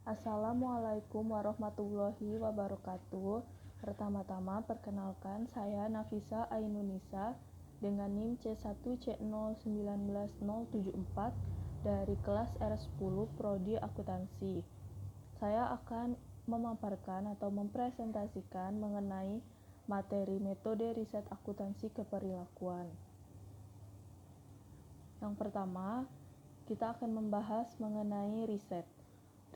Assalamualaikum warahmatullahi wabarakatuh. Pertama-tama perkenalkan saya Nafisa Ainunisa dengan NIM C1C019074 dari kelas R10 Prodi Akuntansi. Saya akan memaparkan atau mempresentasikan mengenai materi metode riset akuntansi keperilakuan. Yang pertama, kita akan membahas mengenai riset.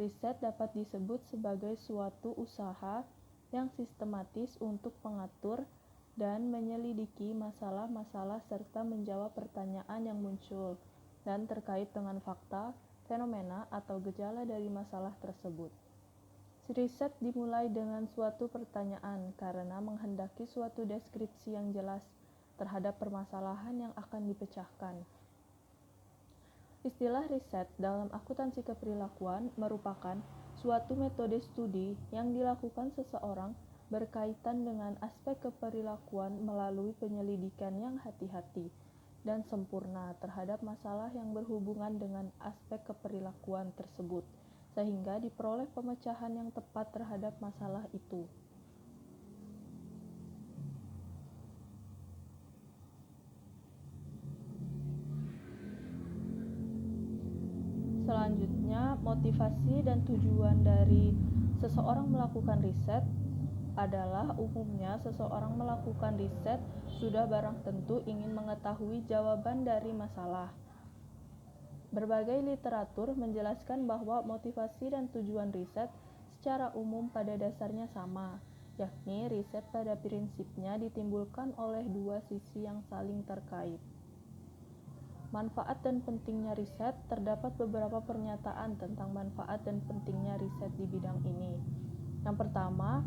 Riset dapat disebut sebagai suatu usaha yang sistematis untuk mengatur dan menyelidiki masalah-masalah serta menjawab pertanyaan yang muncul dan terkait dengan fakta, fenomena, atau gejala dari masalah tersebut. Riset dimulai dengan suatu pertanyaan karena menghendaki suatu deskripsi yang jelas terhadap permasalahan yang akan dipecahkan. Istilah riset dalam akuntansi keperilakuan merupakan suatu metode studi yang dilakukan seseorang berkaitan dengan aspek keperilakuan melalui penyelidikan yang hati-hati dan sempurna terhadap masalah yang berhubungan dengan aspek keperilakuan tersebut, sehingga diperoleh pemecahan yang tepat terhadap masalah itu. Selanjutnya, motivasi dan tujuan dari seseorang melakukan riset adalah umumnya seseorang melakukan riset sudah barang tentu ingin mengetahui jawaban dari masalah. Berbagai literatur menjelaskan bahwa motivasi dan tujuan riset secara umum pada dasarnya sama, yakni riset pada prinsipnya ditimbulkan oleh dua sisi yang saling terkait. Manfaat dan pentingnya riset. Terdapat beberapa pernyataan tentang manfaat dan pentingnya riset di bidang ini. Yang pertama,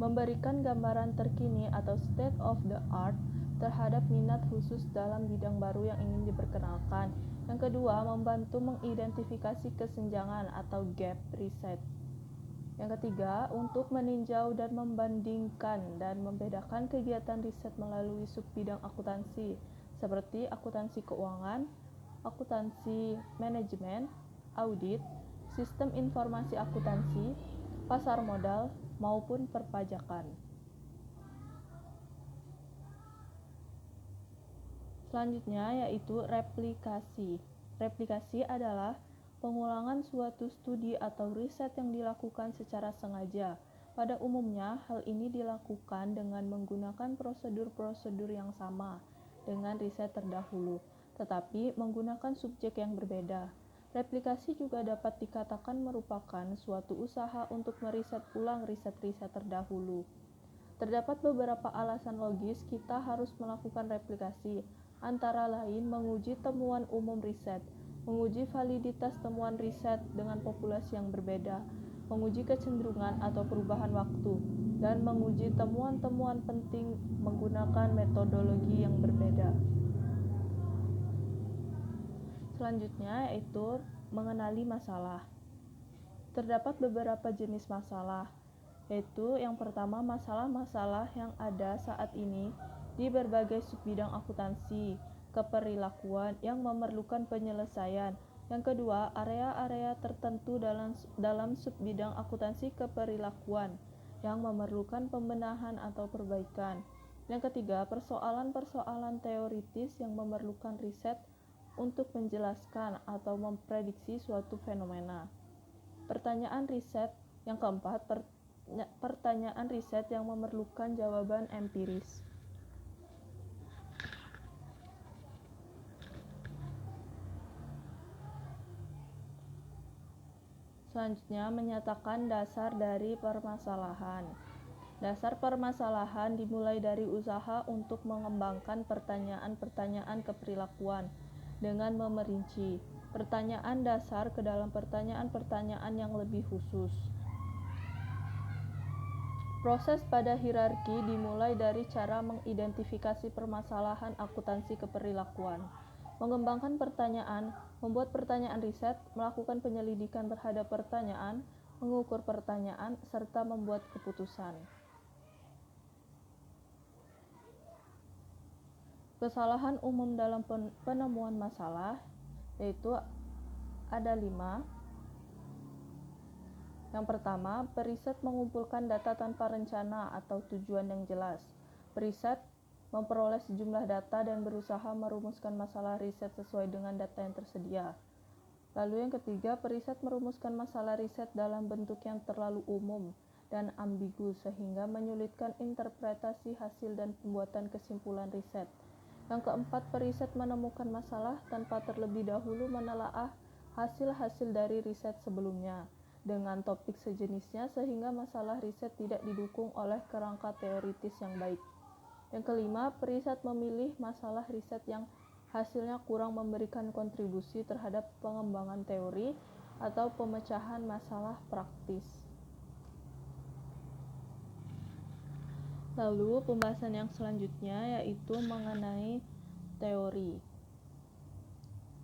memberikan gambaran terkini atau state of the art terhadap minat khusus dalam bidang baru yang ingin diperkenalkan. Yang kedua, membantu mengidentifikasi kesenjangan atau gap riset. Yang ketiga, untuk meninjau dan membandingkan dan membedakan kegiatan riset melalui subbidang akuntansi seperti akuntansi keuangan, akuntansi manajemen, audit, sistem informasi akuntansi, pasar modal, maupun perpajakan. Selanjutnya yaitu replikasi. Replikasi adalah pengulangan suatu studi atau riset yang dilakukan secara sengaja. Pada umumnya, hal ini dilakukan dengan menggunakan prosedur-prosedur yang sama dengan riset terdahulu, tetapi menggunakan subjek yang berbeda. Replikasi juga dapat dikatakan merupakan suatu usaha untuk meriset ulang riset-riset terdahulu. Terdapat beberapa alasan logis kita harus melakukan replikasi, antara lain menguji temuan umum riset, menguji validitas temuan riset dengan populasi yang berbeda, menguji kecenderungan atau perubahan waktu, dan menguji temuan-temuan penting menggunakan metodologi yang berbeda. Selanjutnya yaitu mengenali masalah. Terdapat beberapa jenis masalah, yaitu yang pertama masalah-masalah yang ada saat ini di berbagai subbidang akuntansi keperilakuan yang memerlukan penyelesaian. Yang kedua, area-area tertentu dalam subbidang akuntansi keperilakuan yang memerlukan pembenahan atau perbaikan. Yang ketiga, persoalan-persoalan teoritis yang memerlukan riset untuk menjelaskan atau memprediksi suatu fenomena. Pertanyaan riset. Yang keempat, pertanyaan riset yang memerlukan jawaban empiris. Selanjutnya, menyatakan dasar dari permasalahan. Dasar permasalahan dimulai dari usaha untuk mengembangkan pertanyaan-pertanyaan keperilakuan dengan memerinci pertanyaan dasar ke dalam pertanyaan-pertanyaan yang lebih khusus. Proses pada hierarki dimulai dari cara mengidentifikasi permasalahan akuntansi keperilakuan, mengembangkan pertanyaan, membuat pertanyaan riset, melakukan penyelidikan terhadap pertanyaan, mengukur pertanyaan, serta membuat keputusan. Kesalahan umum dalam penemuan masalah yaitu ada 5. Yang pertama, periset mengumpulkan data tanpa rencana atau tujuan yang jelas. Periset memperoleh sejumlah data dan berusaha merumuskan masalah riset sesuai dengan data yang tersedia. Lalu yang ketiga, periset merumuskan masalah riset dalam bentuk yang terlalu umum dan ambigu sehingga menyulitkan interpretasi hasil dan pembuatan kesimpulan riset. Yang keempat, periset menemukan masalah tanpa terlebih dahulu menelaah hasil-hasil dari riset sebelumnya dengan topik sejenisnya sehingga masalah riset tidak didukung oleh kerangka teoritis yang baik. Yang kelima, periset memilih masalah riset yang hasilnya kurang memberikan kontribusi terhadap pengembangan teori atau pemecahan masalah praktis. Lalu pembahasan yang selanjutnya yaitu mengenai teori.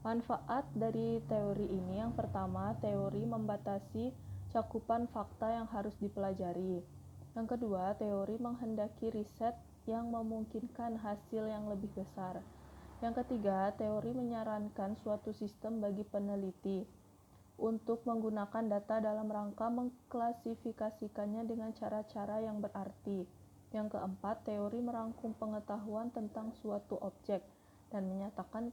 Manfaat dari teori ini yang pertama, teori membatasi cakupan fakta yang harus dipelajari. Yang kedua, teori menghendaki riset yang memungkinkan hasil yang lebih besar. Yang ketiga, teori menyarankan suatu sistem bagi peneliti untuk menggunakan data dalam rangka mengklasifikasikannya dengan cara-cara yang berarti. Yang keempat, teori merangkum pengetahuan tentang suatu objek dan menyatakan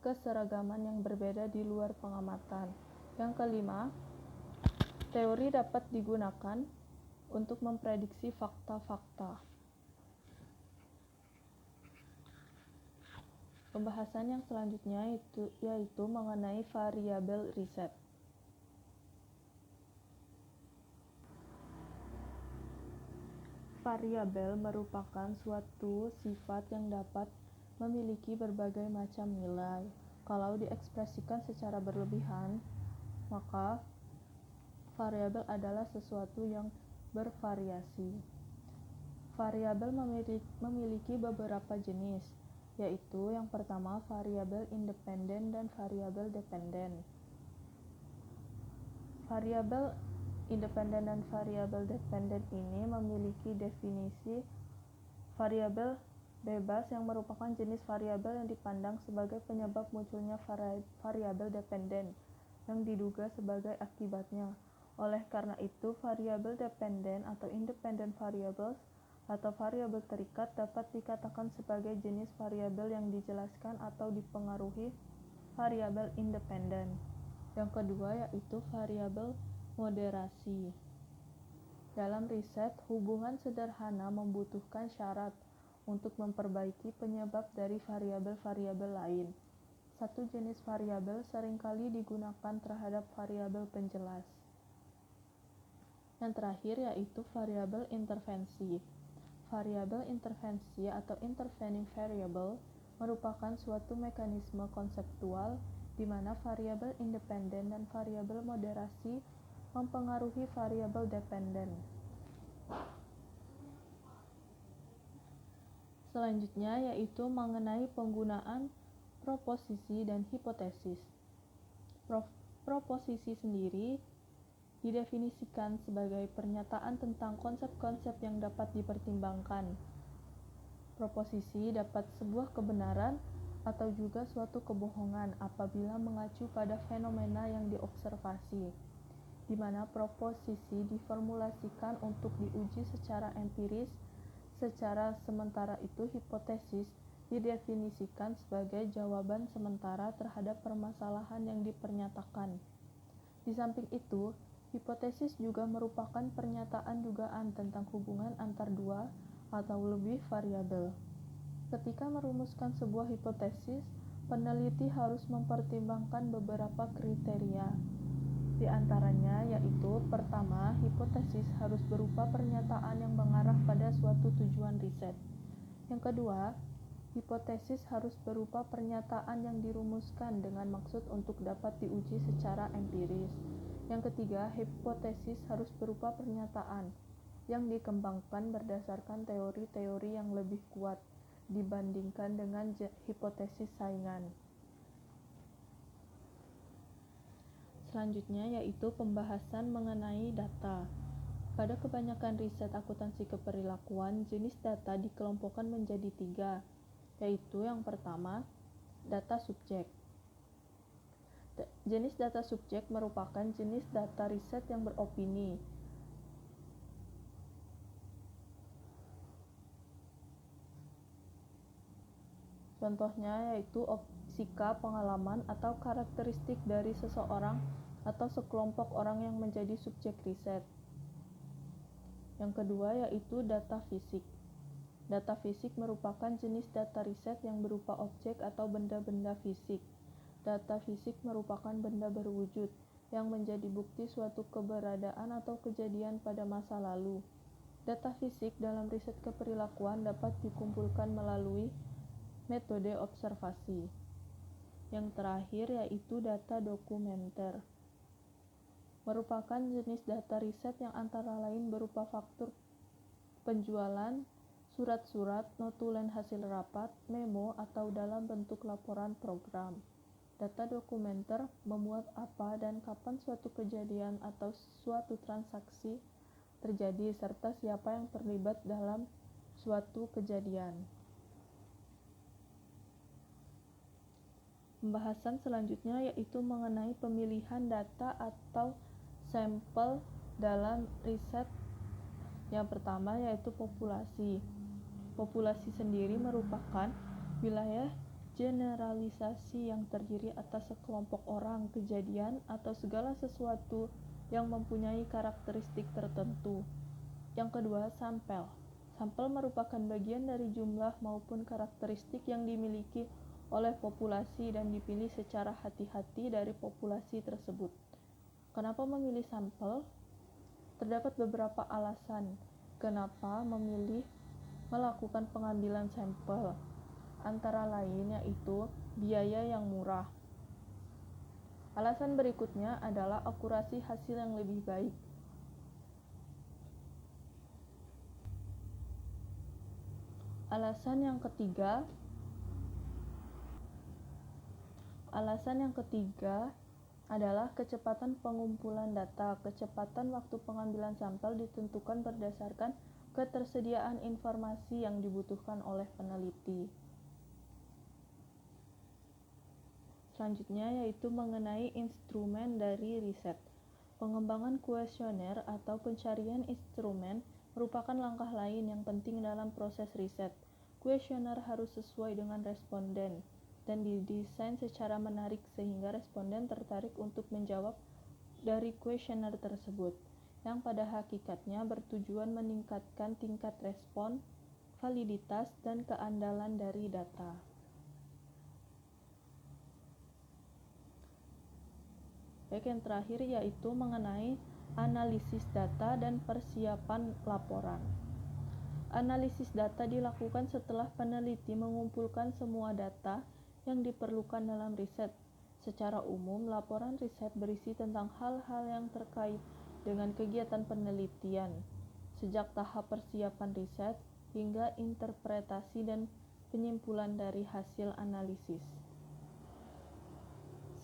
keseragaman yang berbeda di luar pengamatan. Yang kelima, teori dapat digunakan untuk memprediksi fakta-fakta. Pembahasan yang selanjutnya yaitu mengenai variabel riset. Variabel merupakan suatu sifat yang dapat memiliki berbagai macam nilai. Kalau diekspresikan secara berlebihan, maka variabel adalah sesuatu yang bervariasi. Variabel memiliki beberapa jenis, yaitu yang pertama variabel independen dan variabel dependen. Variabel independen dan variabel dependen ini memiliki definisi variabel bebas yang merupakan jenis variabel yang dipandang sebagai penyebab munculnya variabel dependen yang diduga sebagai akibatnya. Oleh karena itu, variabel dependen atau independent variables atau variabel terikat dapat dikatakan sebagai jenis variabel yang dijelaskan atau dipengaruhi variabel independen. Yang kedua yaitu variabel moderasi. Dalam riset, hubungan sederhana membutuhkan syarat untuk memperbaiki penyebab dari variabel-variabel lain. Satu jenis variabel seringkali digunakan terhadap variabel penjelas. Yang terakhir yaitu variabel intervensi. Variabel intervensi atau intervening variable merupakan suatu mekanisme konseptual di mana variabel independen dan variabel moderasi mempengaruhi variabel dependen. Selanjutnya yaitu mengenai penggunaan proposisi dan hipotesis. Proposisi sendiri didefinisikan sebagai pernyataan tentang konsep-konsep yang dapat dipertimbangkan. Proposisi dapat sebuah kebenaran atau juga suatu kebohongan apabila mengacu pada fenomena yang diobservasi, di mana proposisi diformulasikan untuk diuji secara empiris. Secara sementara itu, hipotesis didefinisikan sebagai jawaban sementara terhadap permasalahan yang dipernyatakkan. Di samping itu, hipotesis juga merupakan pernyataan dugaan tentang hubungan antar dua atau lebih variabel. Ketika merumuskan sebuah hipotesis, peneliti harus mempertimbangkan beberapa kriteria. Di antaranya yaitu, pertama, hipotesis harus berupa pernyataan yang mengarah pada suatu tujuan riset. Yang kedua, hipotesis harus berupa pernyataan yang dirumuskan dengan maksud untuk dapat diuji secara empiris. Yang ketiga, hipotesis harus berupa pernyataan yang dikembangkan berdasarkan teori-teori yang lebih kuat dibandingkan dengan hipotesis saingan. Selanjutnya yaitu pembahasan mengenai data. Pada kebanyakan riset akuntansi keperilakuan, jenis data dikelompokkan menjadi 3, yaitu yang pertama, data subjek. Jenis data subjek merupakan jenis data riset yang beropini. Contohnya yaitu sikap, pengalaman, atau karakteristik dari seseorang atau sekelompok orang yang menjadi subjek riset. Yang kedua yaitu data fisik. Data fisik merupakan jenis data riset yang berupa objek atau benda-benda fisik. Data fisik merupakan benda berwujud yang menjadi bukti suatu keberadaan atau kejadian pada masa lalu. Data fisik dalam riset keperilakuan dapat dikumpulkan melalui metode observasi. Yang terakhir yaitu data dokumenter. Merupakan jenis data riset yang antara lain berupa faktur penjualan, surat-surat, notulen hasil rapat, memo, atau dalam bentuk laporan program. Data dokumenter memuat apa dan kapan suatu kejadian atau suatu transaksi terjadi serta siapa yang terlibat dalam suatu kejadian. Pembahasan selanjutnya yaitu mengenai pemilihan data atau sampel dalam riset. Yang pertama yaitu populasi. Populasi sendiri merupakan wilayah generalisasi yang terdiri atas sekelompok orang, kejadian, atau segala sesuatu yang mempunyai karakteristik tertentu. Yang kedua, sampel. Sampel merupakan bagian dari jumlah maupun karakteristik yang dimiliki oleh populasi dan dipilih secara hati-hati dari populasi tersebut. Kenapa memilih sampel? Terdapat beberapa alasan kenapa memilih melakukan pengambilan sampel, antara lain yaitu biaya yang murah. Alasan berikutnya adalah akurasi hasil yang lebih baik. Alasan yang ketiga adalah kecepatan pengumpulan data. Kecepatan waktu pengambilan sampel ditentukan berdasarkan ketersediaan informasi yang dibutuhkan oleh peneliti. Selanjutnya yaitu mengenai instrumen dari riset. Pengembangan kuesioner atau pencarian instrumen merupakan langkah lain yang penting dalam proses riset. Kuesioner harus sesuai dengan responden dan didesain secara menarik sehingga responden tertarik untuk menjawab dari kuesioner tersebut, yang pada hakikatnya bertujuan meningkatkan tingkat respon, validitas, dan keandalan dari data. Baik, yang terakhir yaitu mengenai analisis data dan persiapan laporan. Analisis data dilakukan setelah peneliti mengumpulkan semua data yang diperlukan dalam riset. Secara umum, laporan riset berisi tentang hal-hal yang terkait dengan kegiatan penelitian, sejak tahap persiapan riset hingga interpretasi dan penyimpulan dari hasil analisis.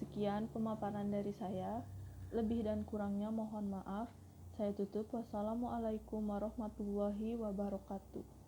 Sekian pemaparan dari saya. Lebih dan kurangnya mohon maaf. Saya tutup. Wassalamualaikum warahmatullahi wabarakatuh.